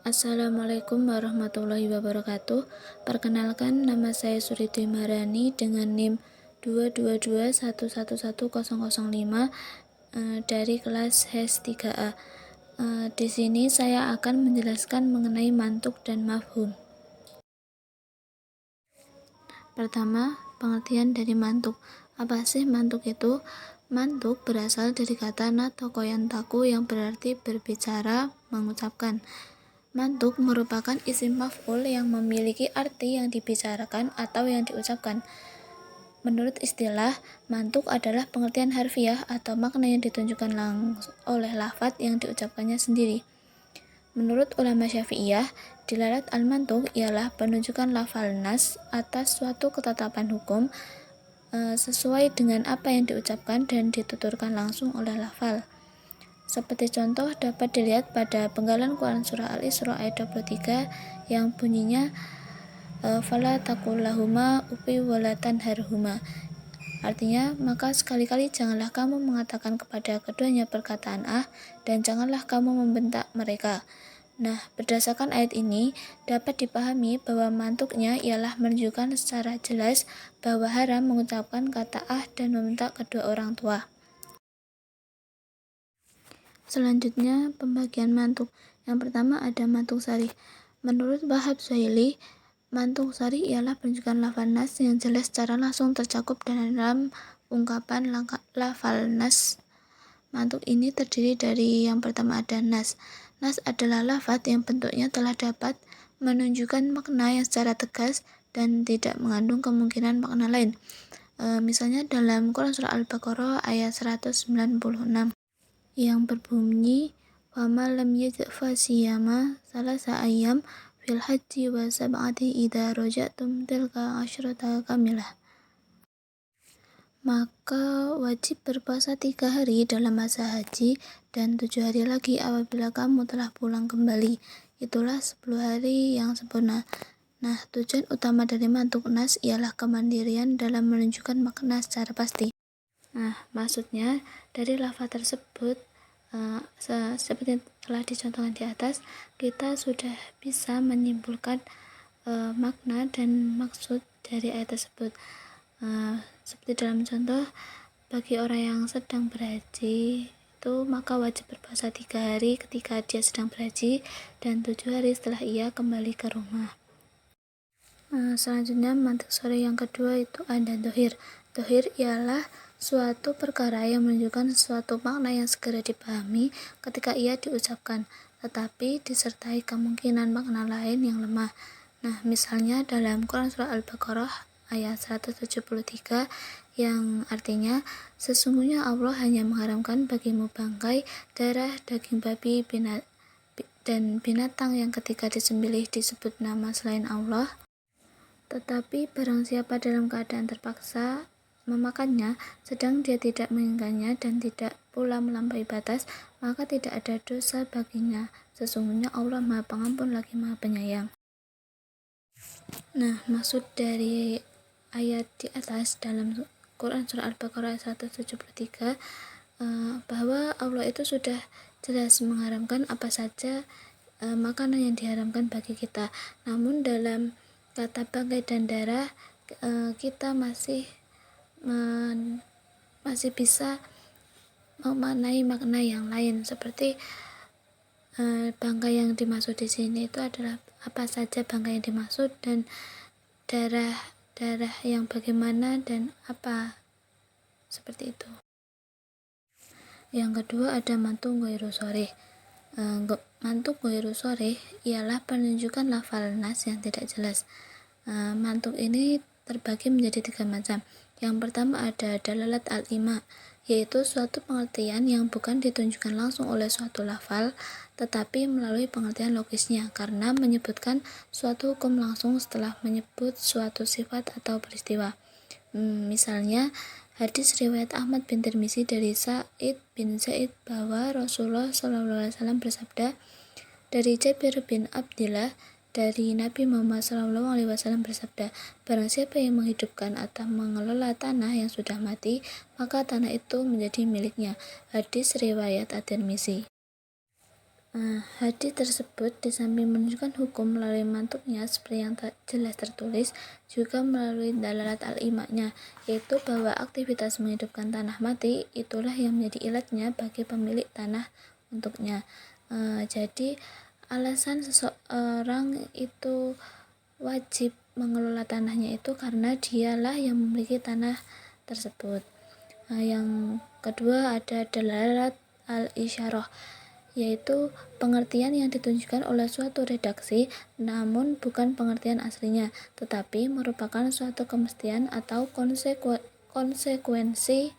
Assalamualaikum warahmatullahi wabarakatuh. Perkenalkan, nama saya Suriti Marani dengan NIM 222111005 dari kelas HES 3A. Di sini saya akan menjelaskan mengenai mantuk dan mafhum. Pertama, pengertian dari mantuk. Apa sih mantuk itu? Mantuk berasal dari kata natokoyantaku yang berarti berbicara, mengucapkan. Mantuk merupakan isim maf'ul yang memiliki arti yang dibicarakan atau yang diucapkan. Menurut istilah, mantuk adalah pengertian harfiah atau makna yang ditunjukkan langsung oleh lafadz yang diucapkannya sendiri. Menurut ulama Syafi'iyah, dilalat al-mantuk ialah penunjukan lafal nas atas suatu ketetapan hukum sesuai dengan apa yang diucapkan dan dituturkan langsung oleh lafal. Seperti contoh dapat dilihat pada penggalan Quran Surah Al-Isra ayat 23 yang bunyinya fala taqul lahuma ufi wala tanharhuma. Artinya, maka sekali-kali janganlah kamu mengatakan kepada keduanya perkataan dan janganlah kamu membentak mereka. Nah, berdasarkan ayat ini dapat dipahami bahwa mantuknya ialah menunjukkan secara jelas bahwa haram mengucapkan kata dan membentak kedua orang tua. Selanjutnya, pembagian mantuk. Yang pertama ada mantuk sarih. Menurut Wahab Zuhaili, mantuk sarih ialah penunjukan lafal nas yang jelas secara langsung tercakup dalam ungkapan lafal nas. Mantuk ini terdiri dari yang pertama ada nas. Nas adalah lafadz yang bentuknya telah dapat menunjukkan makna yang secara tegas dan tidak mengandung kemungkinan makna lain. Misalnya dalam Quran Surah Al-Baqarah ayat 196 yang berbunyi wama lam yajid fasiyama salasa ayyam fil haji wa sab'ati idza raja'tum tilka asyrata kamilah. Maka wajib berpuasa 3 hari dalam masa haji dan 7 hari lagi apabila kamu telah pulang kembali. Itulah 10 hari yang sempurna. Nah, tujuan utama dari mantuk nas ialah kemandirian dalam menunjukkan makna secara pasti. Nah, maksudnya dari lafaz tersebut seperti telah dicontohkan di atas, kita sudah bisa menyimpulkan makna dan maksud dari ayat tersebut. Seperti dalam contoh, bagi orang yang sedang berhaji itu maka wajib berpuasa 3 hari ketika dia sedang berhaji dan 7 hari setelah ia kembali ke rumah. Selanjutnya mantuk sore yang kedua itu ada dohir. Dohir ialah suatu perkara yang menunjukkan suatu makna yang segera dipahami ketika ia diucapkan, tetapi disertai kemungkinan makna lain yang lemah. Nah, misalnya dalam Quran Surah Al-Baqarah ayat 173 yang artinya, sesungguhnya Allah hanya mengharamkan bagimu bangkai, darah, daging babi, dan binatang yang ketika disembelih disebut nama selain Allah. Tetapi barang siapa dalam keadaan terpaksa memakannya, sedang dia tidak menginginkannya dan tidak pula melampaui batas, maka tidak ada dosa baginya. Sesungguhnya Allah Maha Pengampun lagi Maha Penyayang. Nah, maksud dari ayat di atas dalam Quran Surah Al-Baqarah 173 bahwa Allah itu sudah jelas mengharamkan apa saja makanan yang diharamkan bagi kita. Namun dalam kata bangkai dan darah kita masih bisa memaknai makna yang lain, seperti bangkai yang dimaksud di sini itu adalah apa saja bangkai yang dimaksud dan darah yang bagaimana dan apa, seperti itu. Yang kedua ada mantuk ghairu sharih. Mantuk ghairu sharih ialah penunjukan lafal nas yang tidak jelas. Mantuk ini terbagi menjadi 3 macam. Yang pertama ada dalalat al-ima, yaitu suatu pengertian yang bukan ditunjukkan langsung oleh suatu lafal, tetapi melalui pengertian logisnya, karena menyebutkan suatu hukum langsung setelah menyebut suatu sifat atau peristiwa. Misalnya, hadis riwayat Ahmad bin Tirmizi dari Sa'id bin Zaid bahwa Rasulullah SAW bersabda, dari Jabir bin Abdillah dari Nabi Muhammad SAW bersabda, barang siapa yang menghidupkan atau mengelola tanah yang sudah mati, maka tanah itu menjadi miliknya. Hadis riwayat At-Tirmizi. Hadis tersebut di samping menunjukkan hukum melalui mantuknya seperti yang jelas tertulis, juga melalui dalalat al-imanya, yaitu bahwa aktivitas menghidupkan tanah mati itulah yang menjadi ilatnya bagi pemilik tanah untuknya. Jadi alasan seseorang itu wajib mengelola tanahnya itu karena dialah yang memiliki tanah tersebut. Yang kedua ada dalalat al-isyarah, yaitu pengertian yang ditunjukkan oleh suatu redaksi namun bukan pengertian aslinya, tetapi merupakan suatu kemestian atau konsekuensi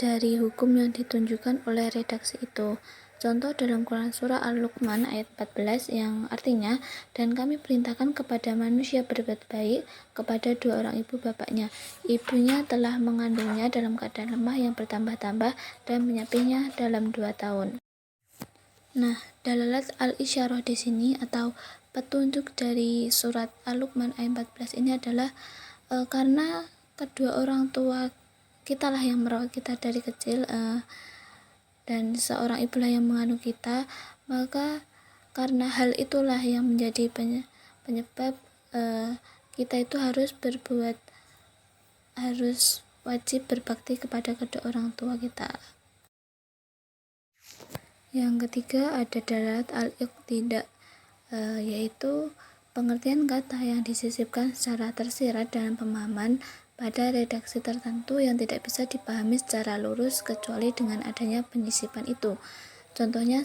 dari hukum yang ditunjukkan oleh redaksi itu. Contoh dalam Quran Surah Al-Luqman ayat 14 yang artinya, dan kami perintahkan kepada manusia berbuat baik kepada dua orang ibu bapaknya. Ibunya telah mengandungnya dalam keadaan lemah yang bertambah-tambah dan menyapihnya dalam 2 tahun. Nah, dalalat al-isyarah di sini atau petunjuk dari surat Al-Luqman ayat 14 ini adalah karena kedua orang tua kita lah yang merawat kita dari kecil, dan seorang ibulah yang mengandung kita, maka karena hal itulah yang menjadi penyebab kita itu harus wajib berbakti kepada kedua orang tua kita. Yang ketiga ada dalalat al-iqtida, yaitu pengertian kata yang disisipkan secara tersirat dalam pemahaman pada redaksi tertentu yang tidak bisa dipahami secara lurus kecuali dengan adanya penyisipan itu. Contohnya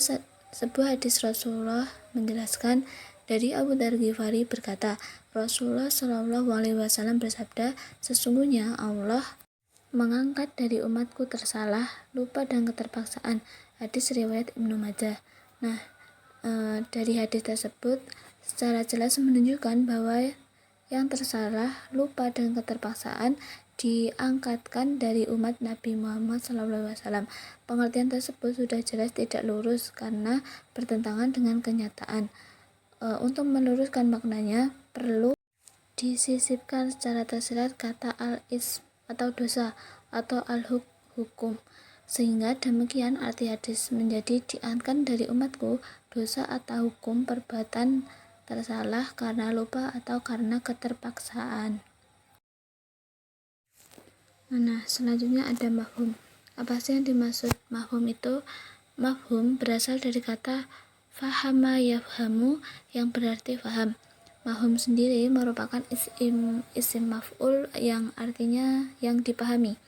sebuah hadis Rasulullah menjelaskan dari Abu Dzar Ghifari berkata, Rasulullah Shallallahu Alaihi Wasallam bersabda, sesungguhnya Allah mengangkat dari umatku tersalah, lupa dan keterpaksaan. Hadis riwayat Ibnu Majah. Nah, dari hadis tersebut secara jelas menunjukkan bahwa yang tersalah, lupa dan keterpaksaan diangkatkan dari umat Nabi Muhammad SAW. Pengertian tersebut sudah jelas tidak lurus karena bertentangan dengan kenyataan. Untuk meluruskan maknanya perlu disisipkan secara tersirat kata al-ism atau dosa atau al-hukum, sehingga demikian arti hadis menjadi diangkat dari umatku dosa atau hukum perbuatan tersalah karena lupa atau karena keterpaksaan. Nah, selanjutnya ada mafhum. Apa sih yang dimaksud mafhum itu? Mafhum berasal dari kata fahama yafhamu yang berarti faham. Mafhum sendiri merupakan isim maf'ul yang artinya yang dipahami.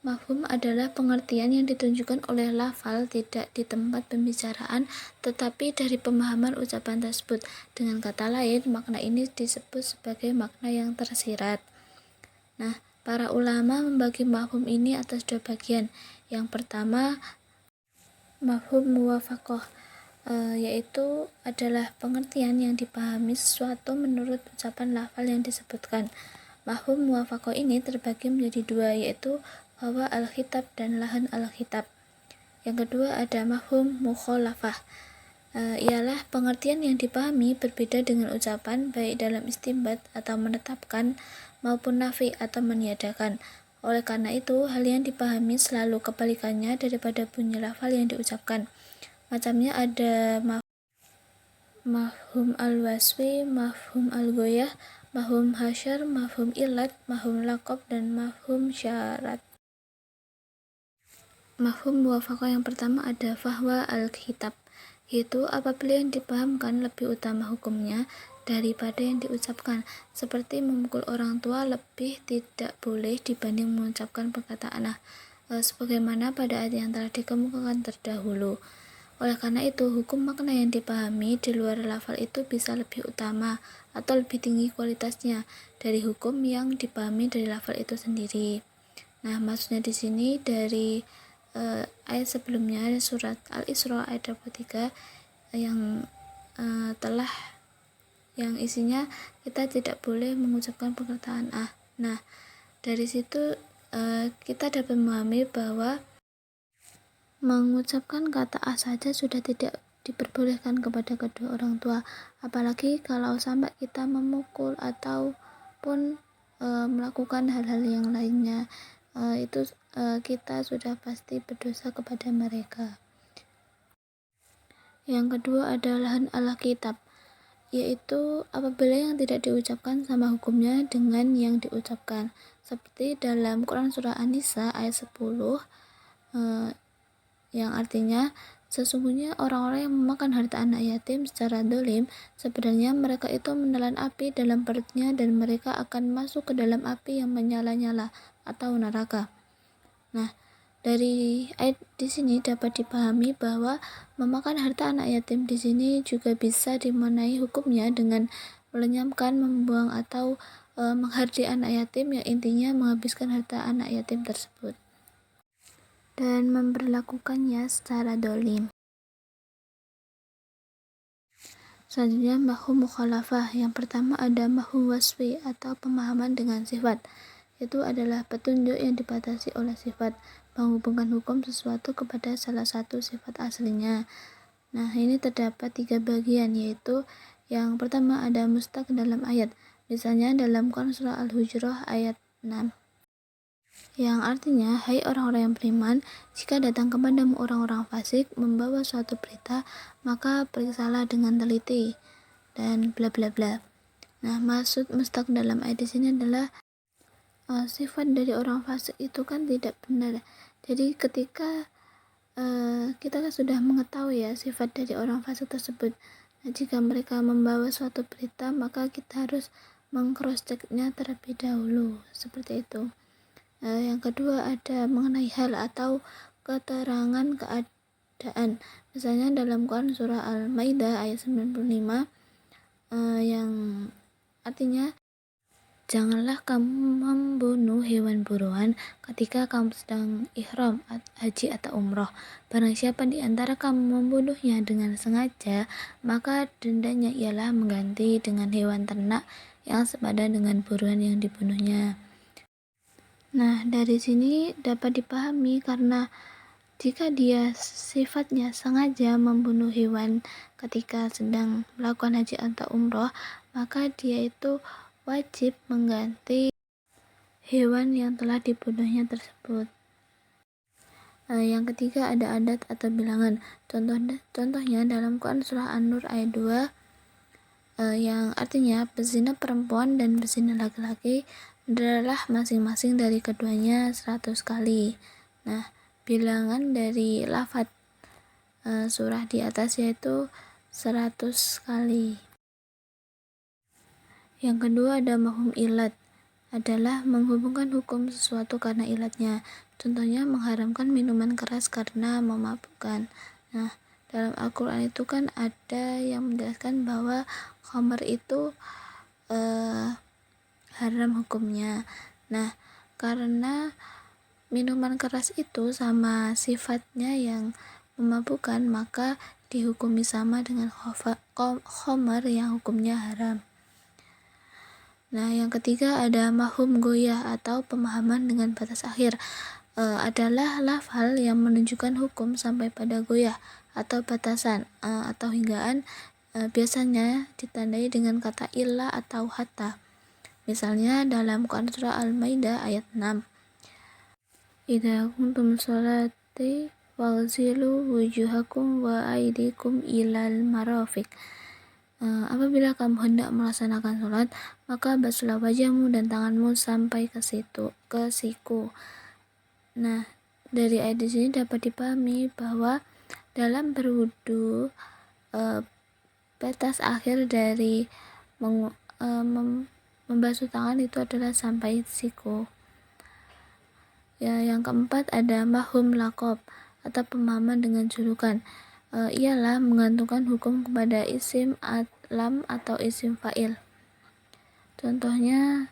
Mafhum adalah pengertian yang ditunjukkan oleh lafal tidak di tempat pembicaraan tetapi dari pemahaman ucapan tersebut. Dengan kata lain, makna ini disebut sebagai makna yang tersirat. Nah, para ulama membagi mafhum ini atas 2 bagian. Yang pertama, mafhum muwafaqah, yaitu adalah pengertian yang dipahami sesuatu menurut ucapan lafal yang disebutkan. Mafhum muwafaqah ini terbagi menjadi 2, yaitu bahwa al-khitab dan lahan al-khitab. Yang kedua ada mafhum mukhalafah, ialah pengertian yang dipahami berbeda dengan ucapan baik dalam istinbat atau menetapkan maupun nafi atau meniadakan. Oleh karena itu, hal yang dipahami selalu kebalikannya daripada bunyi lafal yang diucapkan. Macamnya ada mafhum al-waswi, mafhum al-ghoyah, mafhum hasyar, mafhum ilat, mafhum laqab, dan mafhum syarat. Mafhum muwafaqah yang pertama ada fahwa al-khitab, yaitu apabila yang dipahamkan lebih utama hukumnya daripada yang diucapkan, seperti memukul orang tua lebih tidak boleh dibanding mengucapkan perkataan sebagaimana pada ayat yang telah dikemukakan terdahulu. Oleh karena itu, hukum makna yang dipahami di luar lafal itu bisa lebih utama atau lebih tinggi kualitasnya dari hukum yang dipahami dari lafal itu sendiri. Nah, maksudnya di sini dari ayat sebelumnya surat Al-Isra ayat 23 yang yang isinya kita tidak boleh mengucapkan perkataan Nah, dari situ kita dapat memahami bahwa mengucapkan kata saja sudah tidak diperbolehkan kepada kedua orang tua, apalagi kalau sampai kita memukul ataupun melakukan hal-hal yang lainnya, itu kita sudah pasti berdosa kepada mereka. Yang kedua adalah lahan ala kitab, yaitu apabila yang tidak diucapkan sama hukumnya dengan yang diucapkan, seperti dalam Quran surah An-Nisa ayat 10, yang artinya sesungguhnya orang-orang yang memakan harta anak yatim secara dolim, sebenarnya mereka itu menelan api dalam perutnya dan mereka akan masuk ke dalam api yang menyala-nyala atau neraka. Nah, dari ayat di sini dapat dipahami bahwa memakan harta anak yatim di sini juga bisa dimenai hukumnya dengan melenyapkan, membuang atau menghardi anak yatim, yang intinya menghabiskan harta anak yatim tersebut dan memperlakukannya secara dolim. Selanjutnya mafhum mukhalafah. Yang pertama ada mafhum wasfi atau pemahaman dengan sifat. Itu adalah petunjuk yang dibatasi oleh sifat, menghubungkan hukum sesuatu kepada salah satu sifat aslinya. Nah, ini terdapat 3 bagian, yaitu yang pertama ada mustaq dalam ayat, misalnya dalam Quran surah Al-Hujurah ayat 6, yang artinya, hai orang-orang yang beriman, jika datang kepadamu orang-orang fasik membawa suatu berita, maka periksalah dengan teliti dan bla bla bla. Nah, maksud mustaq dalam ayat di sini adalah sifat dari orang fasik itu kan tidak benar. Jadi ketika kita kan sudah mengetahui ya sifat dari orang fasik tersebut. Nah, jika mereka membawa suatu berita, maka kita harus meng-cross check-nya terlebih dahulu, seperti itu. Yang kedua ada mengenai hal atau keterangan keadaan. Misalnya dalam Quran surah Al-Maidah ayat 95, yang artinya janganlah kamu membunuh hewan buruan ketika kamu sedang ihram haji atau umroh. Barang siapa di antara kamu membunuhnya dengan sengaja, maka dendanya ialah mengganti dengan hewan ternak yang sepadan dengan buruan yang dibunuhnya. Nah, dari sini dapat dipahami karena jika dia sifatnya sengaja membunuh hewan ketika sedang melakukan haji atau umroh, maka dia itu wajib mengganti hewan yang telah dibunuhnya tersebut. Yang ketiga ada adat atau bilangan. Contohnya dalam Quran surah An-Nur ayat 2, yang artinya berzina perempuan dan berzina laki-laki adalah masing-masing dari keduanya 100 kali. Nah, bilangan dari lafaz surah di atas yaitu 100 kali. Yang kedua ada mafhum ilat, adalah menghubungkan hukum sesuatu karena ilatnya. Contohnya mengharamkan minuman keras karena memabukkan. Nah, dalam Al-Quran itu kan ada yang menjelaskan bahwa khamar itu haram hukumnya. Nah, karena minuman keras itu sama sifatnya yang memabukkan, maka dihukumi sama dengan khamar yang hukumnya haram. Nah, yang ketiga ada mafhum goyah atau pemahaman dengan batas akhir, adalah lafal yang menunjukkan hukum sampai pada goyah atau batasan atau hinggaan, biasanya ditandai dengan kata illa atau hatta. Misalnya dalam Quran surah Al-Maidah ayat 6, idza kuntum sholati waghsilu wujuhakum wa aydikum ilal marafiq. Apabila kamu hendak melaksanakan sholat, maka basuhlah wajahmu dan tanganmu sampai ke siku. Nah, dari ayat di sini dapat dipahami bahwa dalam berwudu, batas akhir dari membasuh tangan itu adalah sampai siku. Ya, yang keempat ada mafhum laqab atau pemahaman dengan julukan, ialah menggantungkan hukum kepada isim lam atau isim fa'il. Contohnya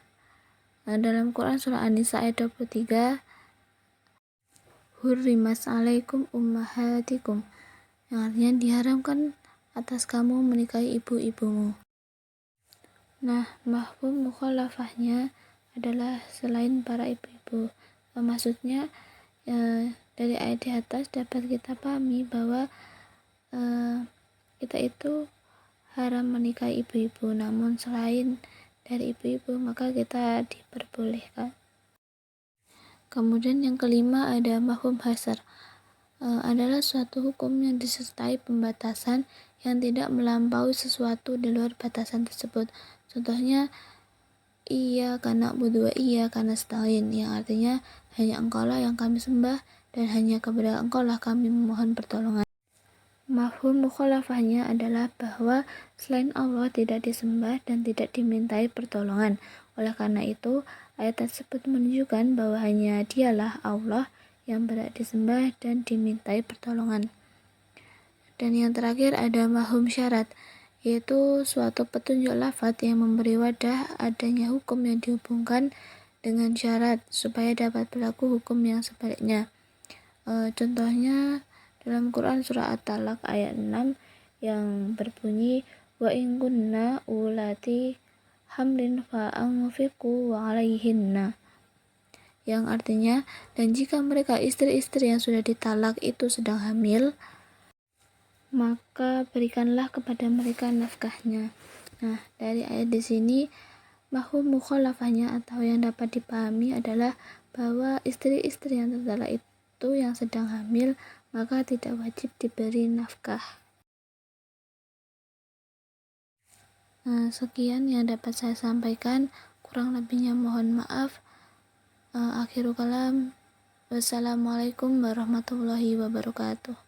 dalam Quran surah An-Nisa ayat 23, hurrimas alaikum ummahatikum, yang artinya diharamkan atas kamu menikahi ibu-ibumu. Nah, mafhum mukhalafahnya adalah selain para ibu-ibu. Maksudnya dari ayat di atas dapat kita pahami bahwa kita itu haram menikahi ibu-ibu, namun selain dari ibu-ibu maka kita diperbolehkan. Kemudian yang kelima ada mafhum hasar, adalah suatu hukum yang disertai pembatasan yang tidak melampaui sesuatu di luar batasan tersebut. Contohnya, iyyaka na'budu wa iyyaka nasta'in, yang artinya hanya engkaulah yang kami sembah dan hanya kepada engkaulah kami memohon pertolongan. Mafhum mukhalafahnya adalah bahwa selain Allah tidak disembah dan tidak dimintai pertolongan. Oleh karena itu, ayat tersebut menunjukkan bahwa hanya Dialah Allah yang berhak disembah dan dimintai pertolongan. Dan yang terakhir ada mafhum syarat, yaitu suatu petunjuk lafaz yang memberi wadah adanya hukum yang dihubungkan dengan syarat supaya dapat berlaku hukum yang sebaliknya. Contohnya dalam Quran surah At-Talaq ayat 6 yang berbunyi wa in kunna ulati hamlin fa anfiqu wa alaihinna, yang artinya, dan jika mereka istri-istri yang sudah ditalak itu sedang hamil, maka berikanlah kepada mereka nafkahnya. Nah, dari ayat di sini mafhum mukhalafahnya atau yang dapat dipahami adalah bahwa istri-istri yang tertalak itu yang sedang hamil maka tidak wajib diberi nafkah. Sekian yang dapat saya sampaikan, kurang lebihnya mohon maaf. Akhirul kalam, wassalamualaikum warahmatullahi wabarakatuh.